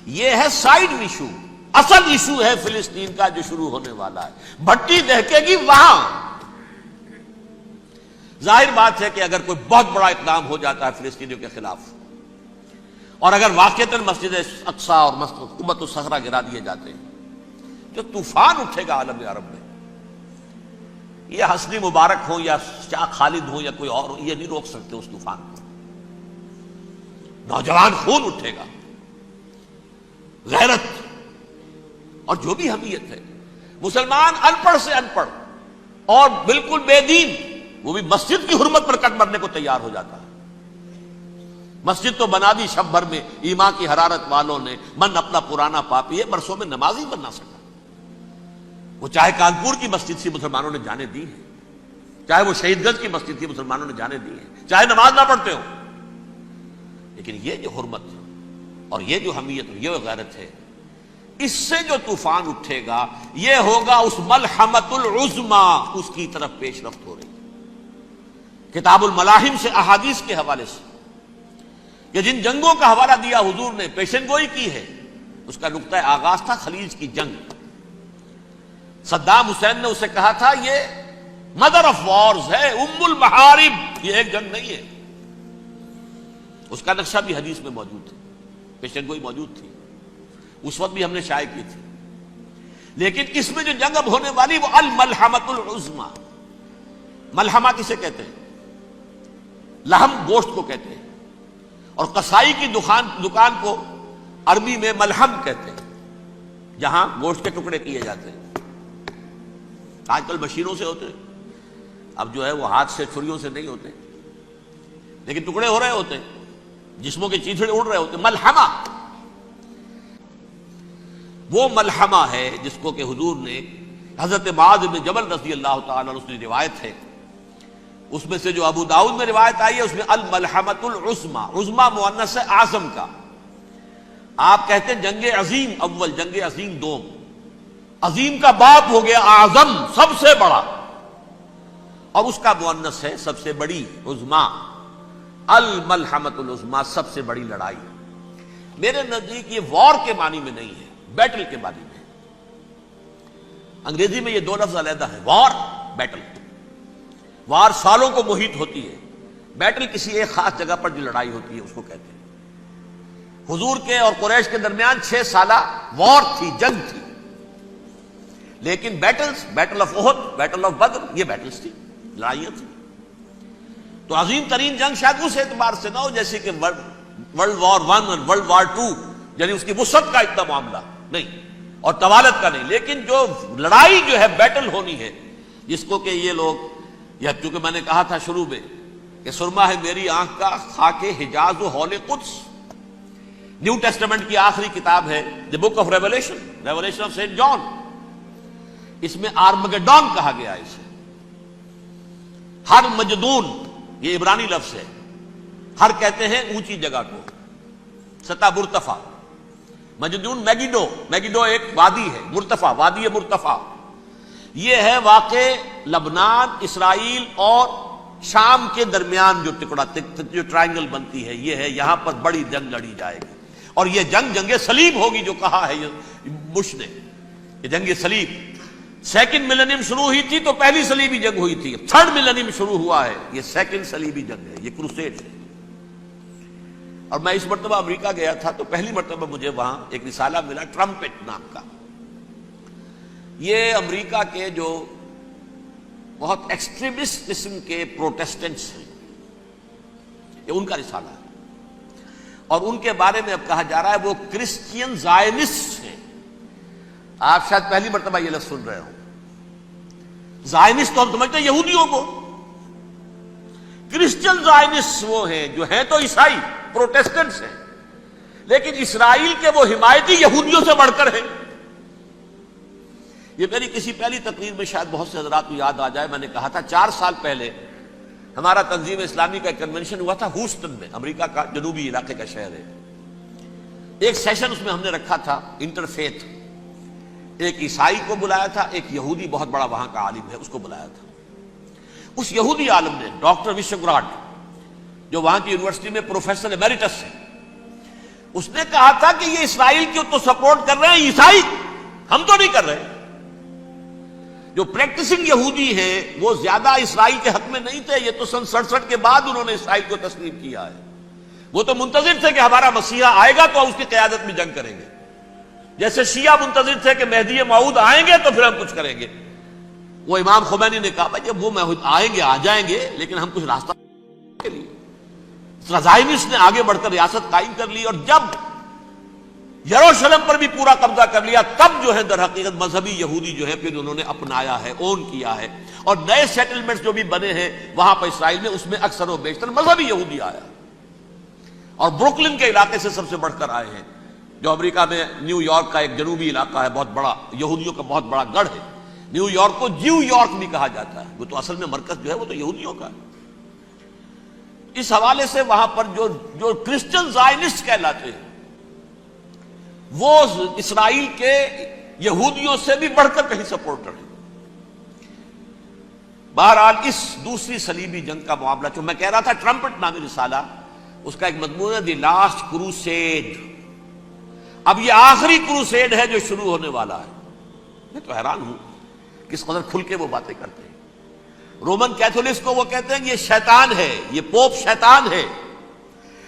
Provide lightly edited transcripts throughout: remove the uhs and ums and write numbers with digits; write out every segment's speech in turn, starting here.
یہ ہے side issue. اصل ایشو ہے فلسطین کا جو شروع ہونے والا ہے. بھٹی دہکے گی وہاں. ظاہر بات ہے کہ اگر کوئی بہت بڑا اقدام ہو جاتا ہے فلسطینیوں کے خلاف، اور اگر واقعتاً مسجد اقصیٰ اور حکومت الصحرا گرا دیے جاتے ہیں، جو طوفان اٹھے گا عالم عرب میں، یہ حسنی مبارک ہو یا شاہ خالد ہو یا کوئی اور ہو، یہ نہیں روک سکتے اس طوفان کو. نوجوان خون اٹھے گا، غیرت اور جو بھی حمیت ہے. مسلمان ان پڑھ سے ان پڑھ اور بالکل بے دین، وہ بھی مسجد کی حرمت پر کٹ مرنے کو تیار ہو جاتا ہے. مسجد تو بنا دی شب بھر میں ایمان کی حرارت والوں نے، من اپنا پرانا پاپی ہے، برسوں میں نماز ہی بننا سکا. وہ چاہے کانپور کی مسجد تھی مسلمانوں نے جانے دی ہے، چاہے وہ شہید گنج کی مسجد تھی مسلمانوں نے جانے دی ہے، چاہے نماز نہ پڑھتے ہو. لیکن یہ جو حرمت اور یہ جو حمیت اور یہ غیرت ہے، اس سے جو طوفان اٹھے گا یہ ہوگا اس ملحمۃ العظمی، اس کی طرف پیش رفت ہو رہی. کتاب الملاحم سے احادیث کے حوالے سے کہ جن جنگوں کا حوالہ دیا حضور نے، پیشن گوئی کی ہے، اس کا نقطہ آغاز تھا خلیج کی جنگ. صدام حسین نے اسے کہا تھا یہ مدر آف وارز ہے، ام المحارب، یہ ایک جنگ نہیں ہے. اس کا نقشہ بھی حدیث میں موجود تھا، پیشن گوئی موجود تھی، اس وقت بھی ہم نے شائع کی تھی. لیکن اس میں جو جنگ اب ہونے والی وہ الملحمۃ العظمی. ملحمہ کسے کہتے ہیں؟ لحم گوشت کو کہتے ہیں، اور قصائی کی دکان کو عربی میں ملحم کہتے ہیں، جہاں گوشت کے ٹکڑے کیے جاتے ہیں. آج کل مشینوں سے ہوتے ہیں، اب جو ہے وہ ہاتھ سے چھریوں سے نہیں ہوتے، لیکن ٹکڑے ہو رہے ہوتے ہیں، جسموں کے چیتھڑے اڑ رہے ہوتے ہیں. ملحمہ وہ ملحمہ ہے جس کو کہ حضور نے حضرت معاذ بن جبل رضی اللہ تعالیٰ عنہ، اس کی روایت ہے، اس میں سے جو ابو داؤد میں روایت آئی ہے اس میں الملحمۃ العظمی، عظمی مؤنث ہے اعظم کا. آپ کہتے ہیں جنگ عظیم اول، جنگ عظیم دوم. عظیم کا باپ ہو گیا اعظم، سب سے بڑا، اور اس کا مؤنث ہے سب سے بڑی، عظمی. الملحمۃ العظمی، سب سے بڑی لڑائی. میرے نزدیک یہ وار کے معنی میں نہیں ہے، بیٹل کے معنی میں. انگریزی میں یہ دو لفظ علیحدہ ہیں، وار، بیٹل. وار سالوں کو محیط ہوتی ہے، بیٹل کسی ایک خاص جگہ پر جو لڑائی ہوتی ہے اس کو کہتے ہیں. حضور کے اور قریش کے درمیان 6 سالہ وار تھی، جنگ تھی. لیکن بیٹلز، بیٹل آف احد، بیٹل آف بدر، یہ بیٹلز تھی، لڑائیاں تھیں. تو عظیم ترین جنگ شاید اس اعتبار سے نہ ہو جیسے کہ ورلڈ وار 1 اور ورلڈ وار 2، یعنی اس کی وسعت کا اتنا معاملہ نہیں اور طوالت کا نہیں. لیکن جو لڑائی جو ہے بیٹل ہونی ہے، جس کو کہ یہ لوگ، یا چونکہ میں نے کہا تھا شروع میں کہ سرما ہے میری آنکھ کا خاک حجاز و حول قدس. نیو ٹیسٹمنٹ کی آخری کتاب ہے the book of revelation, revelation of Saint John. اس میں آرمگڈون کہا گیا ہے اسے. ہر مجدون، یہ عبرانی لفظ ہے. ہر کہتے ہیں اونچی جگہ کو، سطح مرتفع. مجدون میگیڈو، میگیڈو ایک وادی ہے، مرتفع، وادی مرتفع. یہ ہے واقع لبنان، اسرائیل اور شام کے درمیان جو ٹکڑا، جو ٹرائنگل بنتی ہے، یہ ہے. یہاں پر بڑی جنگ لڑی جائے گی، اور یہ جنگ صلیب ہوگی، جو کہا ہے بش نے، یہ جنگ صلیب. سیکنڈ ملینیم شروع ہوئی تھی تو پہلی صلیبی جنگ ہوئی تھی. 3rd ملینیم شروع ہوا ہے، یہ 2nd صلیبی جنگ ہے، یہ کروسیڈ ہے. اور میں اس مرتبہ امریکہ گیا تھا تو پہلی مرتبہ مجھے وہاں ایک رسالہ ملا ٹرمپٹ نام کا. یہ امریکہ کے جو بہت ایکسٹریمسٹ قسم کے پروٹیسٹنٹس ہیں، یہ ان کا رسالہ ہے. اور ان کے بارے میں اب کہا جا رہا ہے وہ کرسچین زائنسٹ ہیں. آپ شاید پہلی مرتبہ یہ لفظ سن رہے ہوں. زائنسٹ تو ہم سمجھتے ہیں یہودیوں کو، کرسچین زائنسٹ وہ ہیں جو ہیں تو عیسائی پروٹیسٹنٹس ہیں، لیکن اسرائیل کے وہ حمایتی یہودیوں سے بڑھ کر ہیں. یہ میری کسی پہلی تقریر میں شاید بہت سے حضرات کو یاد آ جائے، میں نے کہا تھا 4 سال پہلے ہمارا تنظیم اسلامی کا ایک کنونشن ہوا تھا ہیوسٹن میں، امریکہ کا جنوبی علاقے کا شہر ہے. ایک سیشن اس میں ہم نے رکھا تھا انٹرفیتھ. ایک عیسائی کو بلایا تھا، ایک یہودی بہت بڑا وہاں کا عالم ہے اس کو بلایا تھا. اس یہودی عالم نے ڈاکٹر وشوگراڈ، جو وہاں کی یونیورسٹی میں پروفیسر ایمیریٹس ہے، اس نے کہا تھا کہ یہ اسرائیل کی تو سپورٹ کر رہے ہیں عیسائی، ہم تو نہیں کر رہے۔ جو پریکٹسنگ یہودی ہیں وہ زیادہ اسرائیل کے حق میں نہیں تھے، یہ تو سن 67 کے بعد انہوں نے اسرائیل کو تسلیم کیا ہے۔ وہ تو منتظر تھے کہ ہمارا مسیحا آئے گا تو اس کی قیادت میں جنگ کریں گے، جیسے شیعہ منتظر تھے کہ مہدی موعود آئیں گے تو پھر ہم کچھ کریں گے۔ وہ امام خمینی نے کہا بھائی جب وہ آئیں گے آ جائیں گے، لیکن ہم کچھ راستہ کے لیے۔ زائنسٹ نے آگے بڑھ کر ریاست قائم کر لی، اور جب یروشلم پر بھی پورا قبضہ کر لیا تب جو ہے در حقیقت مذہبی یہودی جو ہے پھر انہوں نے اپنایا ہے، اون کیا ہے، اور نئے سیٹلمنٹس جو بھی بنے ہیں وہاں پر اسرائیل میں، اس میں اکثر و بیشتر مذہبی یہودی آیا، اور بروکلن کے علاقے سے سب سے بڑھ کر آئے ہیں، جو امریکہ میں نیو یارک کا ایک جنوبی علاقہ ہے، بہت بڑا یہودیوں کا بہت بڑا گڑھ ہے۔ نیو یارک کو جیو یارک بھی کہا جاتا ہے، وہ تو اصل میں مرکز جو ہے وہ تو یہودیوں کا ہے۔ اس حوالے سے وہاں پر جو کرسچن زائنسٹ کہلاتے ہیں وہ اسرائیل کے یہودیوں سے بھی بڑھ کر کہیں سپورٹر ہیں۔ بہرحال اس دوسری صلیبی جنگ کا معاملہ جو میں کہہ رہا تھا، ٹرمپٹ نامی رسالہ، اس کا ایک مضمون ہے دی لاسٹ کروسیڈ۔ اب یہ آخری کروسیڈ ہے جو شروع ہونے والا ہے۔ میں تو حیران ہوں کس قدر کھل کے وہ باتیں کرتے ہیں۔ رومن کیتھولکس کو وہ کہتے ہیں کہ یہ شیطان ہے، یہ پوپ شیطان ہے،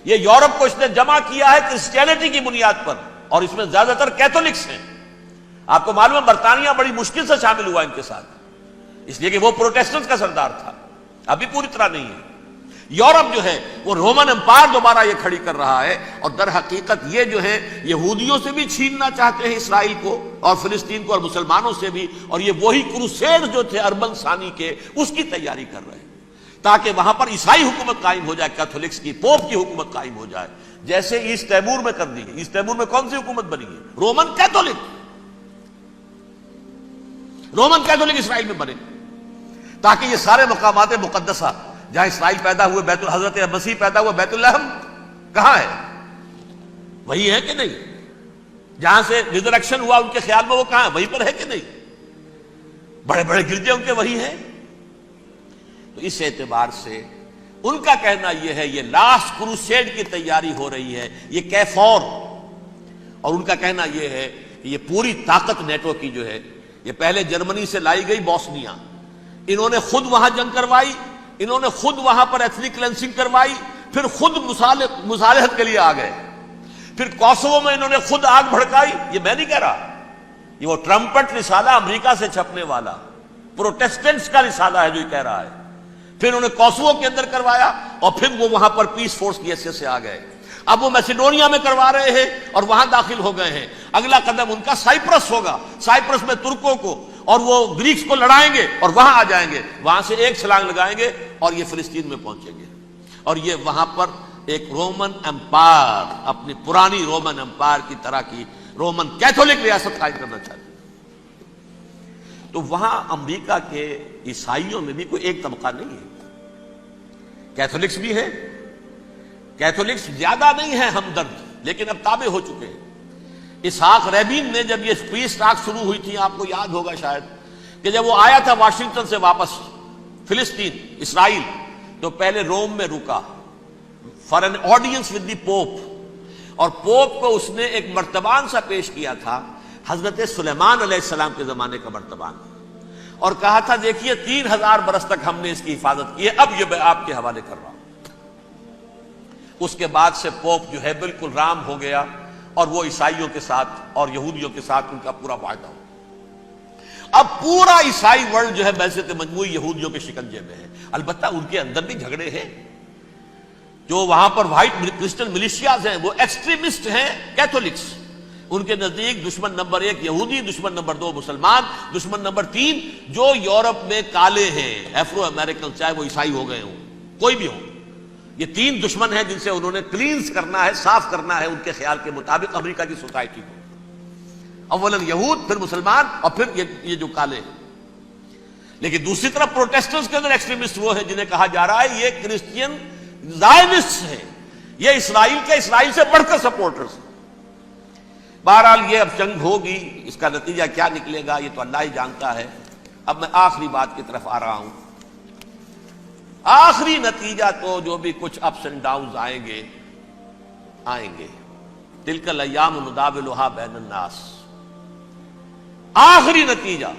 یہ یورپ کو اس نے جمع کیا ہے کرسچینٹی کی بنیاد پر، اور اس میں زیادہ تر کیتھولکس ہیں۔ آپ کو معلوم ہے برطانیہ بڑی مشکل سے شامل ہوا ان کے ساتھ، اس لیے کہ وہ پروٹیسٹنٹس کا سردار تھا، ابھی پوری طرح نہیں ہے۔ یورپ جو ہے وہ رومن امپائر دوبارہ یہ کھڑی کر رہا ہے، اور در حقیقت یہ جو ہے یہودیوں سے بھی چھیننا چاہتے ہیں اسرائیل کو اور فلسطین کو، اور مسلمانوں سے بھی، اور یہ وہی کروسیڈ جو تھے اربن ثانی کے، اس کی تیاری کر رہے ہیں تاکہ وہاں پر عیسائی حکومت قائم ہو جائے، کیتھولکس کی، پوپ کی حکومت قائم ہو جائے، جیسے ایسٹ تیمور میں کر دی ہے۔ ایسٹ تیمور میں کون سی حکومت بنی ہے؟ رومن کیتھولک اسرائیل میں بنے، تاکہ یہ سارے مقامات مقدسہ جہاں اسرائیل پیدا ہوئے، حضرت مسیح پیدا ہوا، بیت الحم کہاں ہے؟ وہی ہے کہ نہیں؟ جہاں سے ریزریکشن ہوا ان کے خیال میں وہ کہاں ہے؟ وہیں پر ہے کہ نہیں؟ بڑے بڑے گرجے ان کے وہی ہیں۔ تو اس اعتبار سے ان کا کہنا یہ ہے یہ لاسٹ کروسیڈ کی تیاری ہو رہی ہے، یہ کیفور، اور ان کا کہنا یہ ہے کہ یہ پوری طاقت نیٹو کی جو ہے، یہ پہلے جرمنی سے لائی گئی بوسنیا، انہوں نے خود وہاں جنگ کروائی، انہوں نے خود وہاں پر ایتھنک کلینسنگ کروائی، پھر خود مصالحت کے لیے آ گئے، پھر کوسوو میں انہوں نے خود آگ بھڑکائی۔ یہ میں نہیں کہہ رہا، یہ وہ ٹرمپٹ رسالہ امریکہ سے چھپنے والا پروٹیسٹنٹس کا رسالہ ہے جو یہ کہہ رہا ہے۔ پھر انہوں نے کوسوو کے اندر کروایا، اور پھر وہ وہاں پر پیس فورس کی حیثیت سے آ گئے۔ اب وہ میسیڈونیا میں کروا رہے ہیں اور وہاں داخل ہو گئے ہیں۔ اگلا قدم ان کا سائپرس ہوگا، سائپرس میں ترکوں کو اور وہ گریکس کو لڑائیں گے اور وہاں آ جائیں گے، وہاں سے ایک چھلانگ لگائیں گے اور یہ فلسطین میں پہنچیں گے، اور یہ وہاں پر ایک رومن امپائر، اپنی پرانی رومن امپائر کی طرح کی رومن کیتھولک ریاست قائم کرنا چاہتے ہیں۔ تو وہاں امریکہ کے عیسائیوں میں بھی کوئی ایک طبقہ نہیں ہے، کیتھولکس بھی ہے، کیتھولکس زیادہ نہیں ہے ہمدرد، لیکن اب تابع ہو چکے ہیں۔ اسحاق ریبین نے جب یہ پیس ٹاک شروع ہوئی تھی، آپ کو یاد ہوگا شاید، کہ جب وہ آیا تھا واشنگٹن سے واپس فلسطین اسرائیل، تو پہلے روم میں رکا for an audience with the Pope, اور پوپ کو اس نے ایک مرتبان سا پیش کیا تھا، حضرت سلیمان علیہ السلام کے زمانے کا مرتبان، اور کہا تھا دیکھیے 3000 برس تک ہم نے اس کی حفاظت کی ہے، اب یہ میں آپ کے حوالے کر رہا ہوں۔ اس کے بعد سے پوپ جو ہے بالکل رام ہو گیا، اور وہ عیسائیوں کے ساتھ اور یہودیوں کے ساتھ ان کا پورا معاہدہ ہو۔ اب پورا عیسائی ورلڈ جو ہے بعثت مجموعی یہودیوں کے شکنجے میں ہے۔ البتہ ان کے اندر بھی جھگڑے ہیں، جو وہاں پر وائٹ کرسچن ملیشیاز ہیں وہ ایکسٹریمسٹ ہیں کیتھولکس، ان کے نزدیک دشمن نمبر 1 یہودی، دشمن نمبر 2 مسلمان، دشمن نمبر 3 جو یورپ میں کالے ہیں، ایفرو امریکن، چاہے وہ عیسائی ہو گئے ہوں، کوئی بھی ہو، یہ 3 دشمن ہیں جن سے انہوں نے کلینز کرنا ہے، صاف کرنا ہے ان کے خیال کے مطابق امریکہ کی سوسائٹی کو، اولاً یہود، پھر مسلمان، اور پھر یہ جو کالے ہیں۔ لیکن دوسری طرف پروٹیسٹنٹس کے اندر ایکسٹریمسٹ وہ ہیں جنہیں کہا جا رہا ہے یہ کرسچین زائنسٹ ہیں، یہ اسرائیل کے، اسرائیل سے بڑھ کر سپورٹرز ہیں۔ بہرحال یہ اب جنگ ہوگی، اس کا نتیجہ کیا نکلے گا یہ تو اللہ ہی جانتا ہے۔ اب میں آخری بات کی طرف آ رہا ہوں۔ آخری نتیجہ تو جو بھی کچھ اپس اینڈ ڈاؤنز آئیں گے، تلک الایام نداولها بین الناس. آخری نتیجہ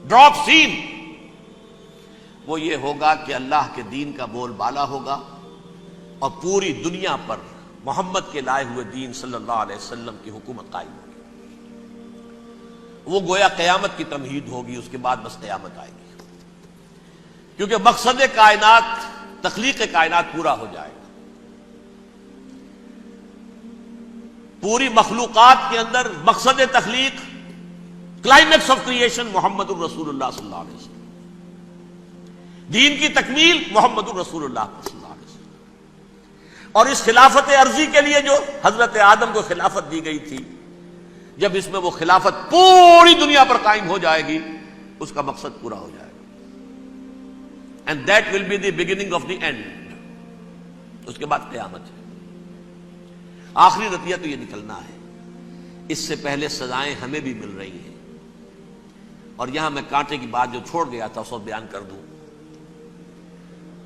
ڈراپ سین وہ یہ ہوگا کہ اللہ کے دین کا بول بالا ہوگا اور پوری دنیا پر محمد کے لائے ہوئے دین صلی اللہ علیہ وسلم کی حکومت قائم ہوگی. وہ گویا قیامت کی تمہید ہوگی، اس کے بعد بس قیامت آئے گی، کیونکہ مقصد کائنات، تخلیق کائنات پورا ہو جائے گا. پوری مخلوقات کے اندر مقصد تخلیق، کلائمیکس آف کریشن محمد الرسول اللہ صلی اللہ علیہ وسلم. دین کی تکمیل محمد الرسول اللہ صلی اللہ علیہ وسلم. اور اس خلافت عرضی کے لیے جو حضرت آدم کو خلافت دی گئی تھی، جب اس میں وہ خلافت پوری دنیا پر قائم ہو جائے گی، اس کا مقصد پورا ہو جائے گا. And that will be the beginning of the end. اس کے بعد قیامت ہے. آخری نتیجہ تو یہ نکلنا ہے. اس سے پہلے سزائیں ہمیں بھی مل رہی ہیں، اور یہاں میں کانٹے کی بات جو چھوڑ گیا تھا اس کو بیان کر دوں.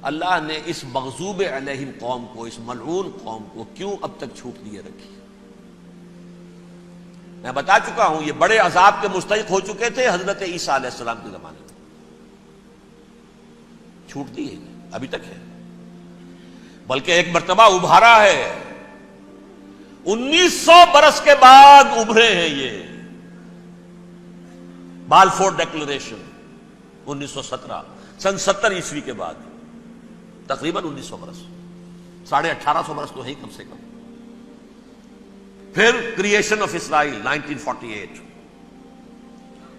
اللہ نے اس مغضوب علیہم قوم کو، اس ملعون قوم کو کیوں اب تک چھوٹ دیے رکھی؟ میں بتا چکا ہوں یہ بڑے عذاب کے مستحق ہو چکے تھے حضرت عیسیٰ علیہ السلام کے زمانے میں. چھوٹ دی ہے ابھی تک ہے، بلکہ ایک مرتبہ ابھارا ہے. 1900 برس کے بعد ابھرے ہیں یہ. بالفور ڈیکلریشن 1917، سن 70 عیسوی کے بعد، تقریباً 1900 برس، 1850 برس تو ہے کم سے کم. پھر creation of Israel 1948،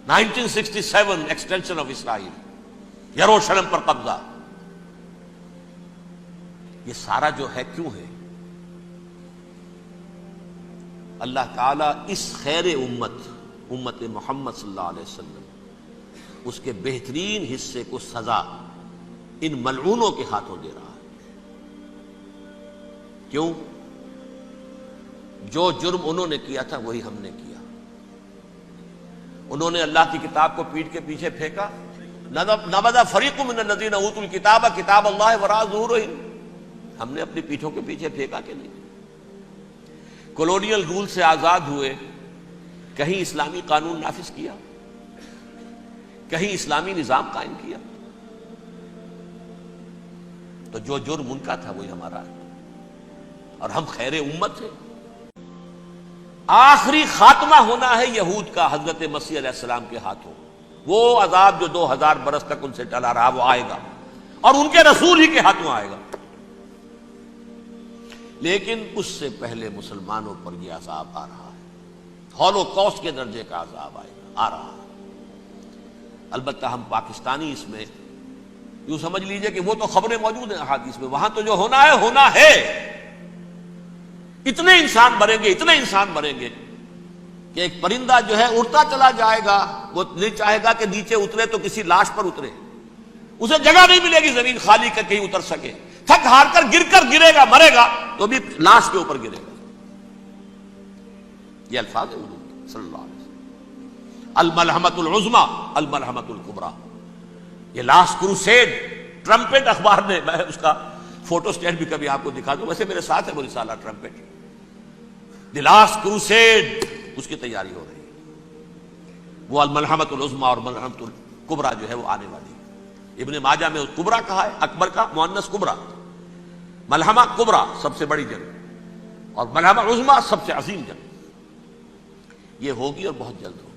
1967 extension of Israel, یروشلم پر قبضہ. یہ سارا جو ہے کیوں ہے؟ اللہ تعالیٰ اس خیر امت محمد صلی اللہ علیہ وسلم، اس کے بہترین حصے کو سزا ان ملعونوں کے ہاتھوں دے رہا ہے. کیوں؟ جو جرم انہوں نے کیا تھا وہی ہم نے کیا. انہوں نے اللہ کی کتاب کو پیٹھ کے پیچھے پھینکا. نبذ فریق من الذین اوتوا الکتاب کتاب اللہ وراء ظہورہم. ہم نے اپنی پیٹھوں کے پیچھے پھینکا کہ نہیں؟ کولونیل رول سے آزاد ہوئے، کہیں اسلامی قانون نافذ کیا، کہیں اسلامی نظام قائم کیا. تو جو جرم ان کا تھا وہی ہمارا ہے، اور ہم خیر امت ہیں. آخری خاتمہ ہونا ہے یہود کا حضرت مسیح علیہ السلام کے ہاتھوں. وہ عذاب جو 2000 برس تک ان سے ٹلا رہا وہ آئے گا، اور ان کے رسول ہی کے ہاتھوں آئے گا. لیکن اس سے پہلے مسلمانوں پر یہ عذاب آ رہا ہے، ہولوکاسٹ کے درجے کا عذاب آ رہا ہے. البتہ ہم پاکستانی اس میں یوں سمجھ لیجئے کہ وہ تو خبریں موجود ہیں احادیث میں، وہاں تو جو ہونا ہے. اتنے انسان مریں گے کہ ایک پرندہ جو ہے اڑتا چلا جائے گا، وہ نہیں چاہے گا کہ نیچے اترے تو کسی لاش پر اترے. اسے جگہ نہیں ملے گی زمین خالی کر کہیں اتر سکے. تھک ہار کر گرے گا، مرے گا تو بھی لاش کے اوپر گرے گا. یہ الفاظ ہے حضور صلی اللہ علیہ وسلم. الملحمۃ العظمی، الملحمۃ الکبریٰ. یہ لاسٹ کروسیڈ ٹرمپٹ اخبار نے، میں اس کا فوٹو اسٹیٹ بھی کبھی آپ کو دکھا دوں، ویسے میرے ساتھ ہے وہ رسالہ ٹرمپٹ. دی لاسٹ کروسیڈ، اس کی تیاری ہو رہی ہے. وہ الملحمۃ العظمی اور ملحمۃ الکبریٰ جو ہے وہ آنے والی ہے. ابن ماجہ میں کبریٰ کہا ہے، اکبر کا مؤنث کبریٰ. ملحمہ کبریٰ سب سے بڑی جنگ، اور ملحمہ عظمی سب سے عظیم جنگ. یہ ہوگی اور بہت جلد ہوگی.